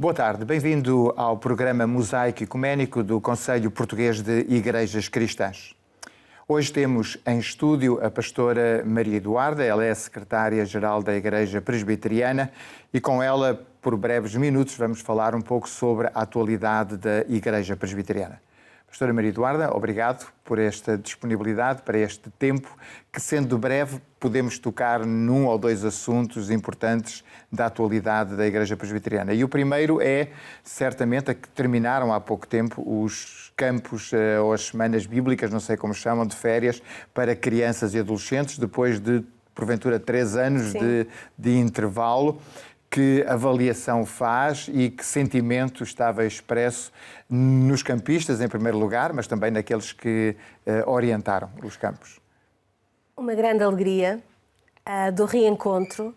Boa tarde, bem-vindo ao programa Mosaico Ecuménico do Conselho Português de Igrejas Cristãs. Hoje temos em estúdio a pastora Maria Eduarda, ela é a secretária-geral da Igreja Presbiteriana e com ela, por breves minutos, vamos falar um pouco sobre a atualidade da Igreja Presbiteriana. Pastora Maria Eduarda, obrigado por esta disponibilidade para este tempo, que sendo breve podemos tocar num ou dois assuntos importantes da atualidade da Igreja Presbiteriana. E o primeiro é, certamente, a que terminaram há pouco tempo os campos ou as semanas bíblicas, não sei como chamam, de férias, para crianças e adolescentes, depois de, porventura, 3 anos de intervalo. Que avaliação faz e que sentimento estava expresso nos campistas, em primeiro lugar, mas também naqueles que orientaram os campos? Uma grande alegria do reencontro,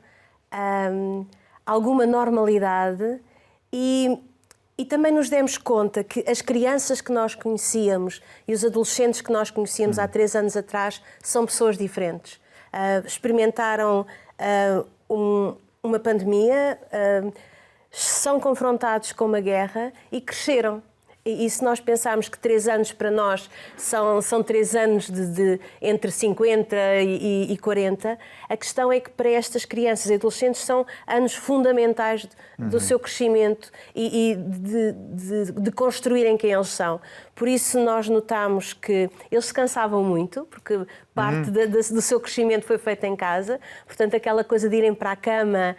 alguma normalidade e também nos demos conta que as crianças que nós conhecíamos e os adolescentes que nós conhecíamos há 3 anos atrás são pessoas diferentes. Experimentaram uma pandemia, são confrontados com uma guerra e cresceram. E se nós pensarmos que 3 anos para nós são 3 anos de entre 50 e 40, a questão é que para estas crianças e adolescentes são anos fundamentais do seu crescimento e de construírem quem eles são. Por isso nós notamos que eles se cansavam muito, porque parte do seu crescimento foi feita em casa, portanto aquela coisa de irem para a cama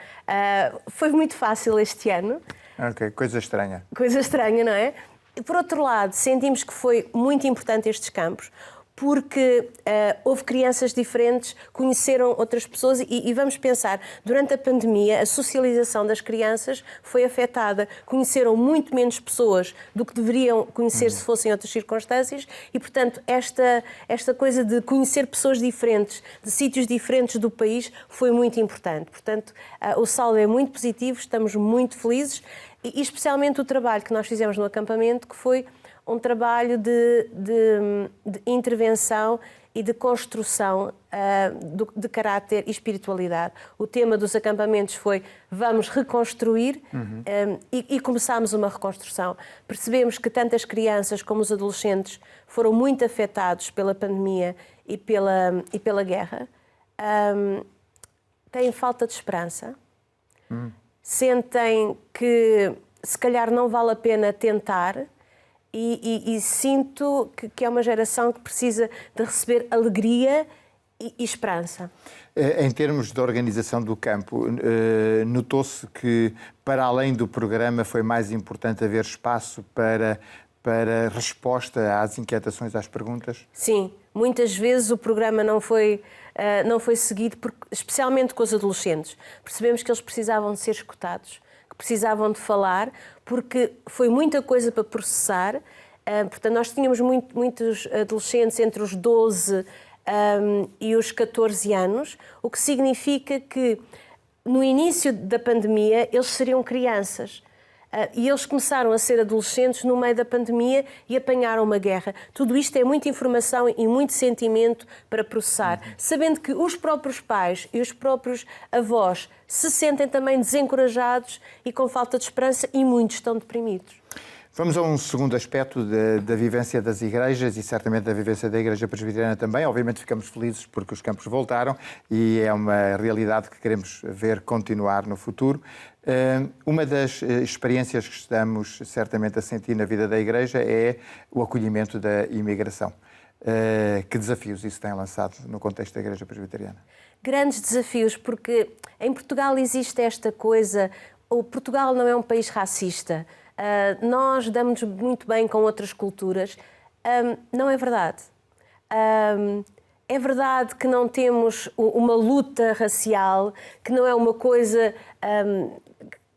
foi muito fácil este ano. Ok, coisa estranha. Coisa estranha, não é? Por outro lado, sentimos que foi muito importante estes campos, porque houve crianças diferentes, conheceram outras pessoas e vamos pensar, durante a pandemia, a socialização das crianças foi afetada. Conheceram muito menos pessoas do que deveriam conhecer se fossem outras circunstâncias e, portanto, esta coisa de conhecer pessoas diferentes, de sítios diferentes do país, foi muito importante. Portanto, o saldo é muito positivo, estamos muito felizes e especialmente o trabalho que nós fizemos no acampamento, que foi um trabalho de intervenção e de construção de caráter e espiritualidade. O tema dos acampamentos foi vamos reconstruir e começámos uma reconstrução. Percebemos que tanto as crianças como os adolescentes foram muito afetados pela pandemia e pela guerra. Têm falta de esperança. Sentem que se calhar não vale a pena tentar e sinto que é uma geração que precisa de receber alegria e esperança. Em termos de organização do campo, notou-se que, para além do programa, foi mais importante haver espaço para resposta às inquietações, às perguntas? Sim, muitas vezes o programa não foi seguido, especialmente com os adolescentes. Percebemos que eles precisavam de ser escutados, que precisavam de falar, porque foi muita coisa para processar. Portanto, nós tínhamos muitos adolescentes entre os 12 e os 14 anos, o que significa que no início da pandemia eles seriam crianças. E eles começaram a ser adolescentes no meio da pandemia e apanharam uma guerra. Tudo isto é muita informação e muito sentimento para processar, sabendo que os próprios pais e os próprios avós se sentem também desencorajados e com falta de esperança e muitos estão deprimidos. Vamos a um segundo aspecto da vivência das igrejas e certamente da vivência da Igreja Presbiteriana também. Obviamente ficamos felizes porque os campos voltaram e é uma realidade que queremos ver continuar no futuro. Uma das experiências que estamos certamente a sentir na vida da Igreja é o acolhimento da imigração. Que desafios isso tem lançado no contexto da Igreja Presbiteriana? Grandes desafios, porque em Portugal existe esta coisa, o Portugal não é um país racista. Nós damos muito bem com outras culturas. Não é verdade. É verdade que não temos uma luta racial, que não é uma coisa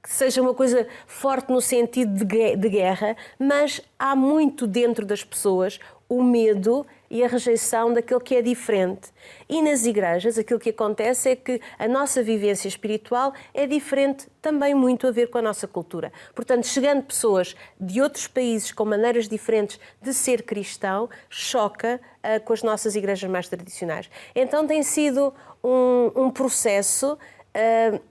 que seja uma coisa forte no sentido de guerra, mas há muito dentro das pessoas o medo e a rejeição daquilo que é diferente. E nas igrejas aquilo que acontece é que a nossa vivência espiritual é diferente, também muito a ver com a nossa cultura. Portanto, chegando pessoas de outros países com maneiras diferentes de ser cristão, choca com as nossas igrejas mais tradicionais. Então tem sido um processo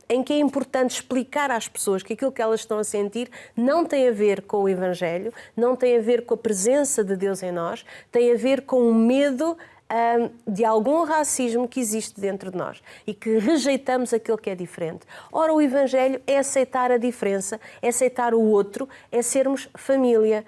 em que é importante explicar às pessoas que aquilo que elas estão a sentir não tem a ver com o Evangelho, não tem a ver com a presença de Deus em nós, tem a ver com o medo de algum racismo que existe dentro de nós e que rejeitamos aquilo que é diferente. Ora, o Evangelho é aceitar a diferença, é aceitar o outro, é sermos família.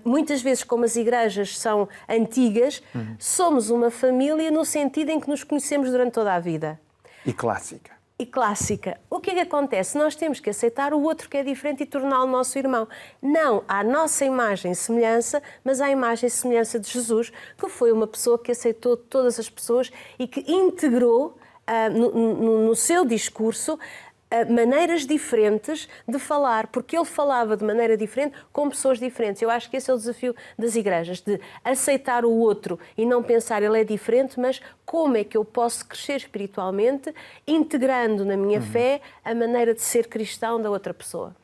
Muitas vezes, como as igrejas são antigas, somos uma família no sentido em que nos conhecemos durante toda a vida. E clássica. E clássica. O que é que acontece? Nós temos que aceitar o outro que é diferente e torná-lo nosso irmão. Não à nossa imagem e semelhança, mas à imagem e semelhança de Jesus, que foi uma pessoa que aceitou todas as pessoas e que integrou no seu discurso maneiras diferentes de falar, porque ele falava de maneira diferente com pessoas diferentes. Eu acho que esse é o desafio das igrejas, de aceitar o outro e não pensar ele é diferente, mas como é que eu posso crescer espiritualmente, integrando na minha fé a maneira de ser cristão da outra pessoa.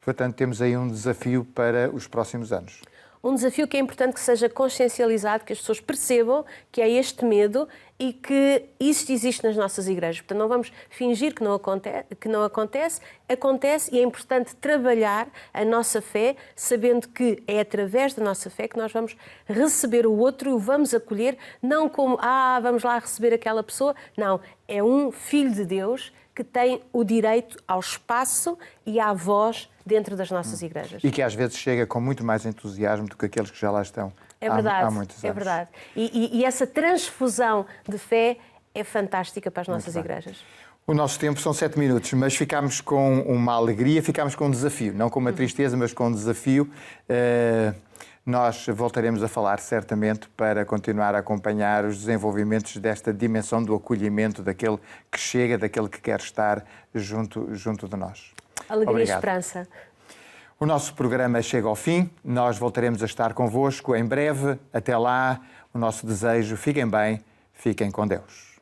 Portanto, temos aí um desafio para os próximos anos. Um desafio que é importante que seja consciencializado, que as pessoas percebam que há este medo e que isto existe nas nossas igrejas. Portanto, não vamos fingir que não acontece, acontece e é importante trabalhar a nossa fé, sabendo que é através da nossa fé que nós vamos receber o outro e o vamos acolher, não como, vamos lá receber aquela pessoa. Não, é um filho de Deus que tem o direito ao espaço e à voz dentro das nossas igrejas. E que às vezes chega com muito mais entusiasmo do que aqueles que já lá estão há muitos anos. É verdade. E essa transfusão de fé é fantástica para as nossas igrejas. O nosso tempo são 7 minutos, mas ficámos com uma alegria, ficámos com um desafio. Não com uma tristeza, mas com um desafio. Nós voltaremos a falar certamente para continuar a acompanhar os desenvolvimentos desta dimensão do acolhimento daquele que chega, daquele que quer estar junto de nós. Alegria e esperança. O nosso programa chega ao fim. Nós voltaremos a estar convosco em breve. Até lá, o nosso desejo, fiquem bem, fiquem com Deus.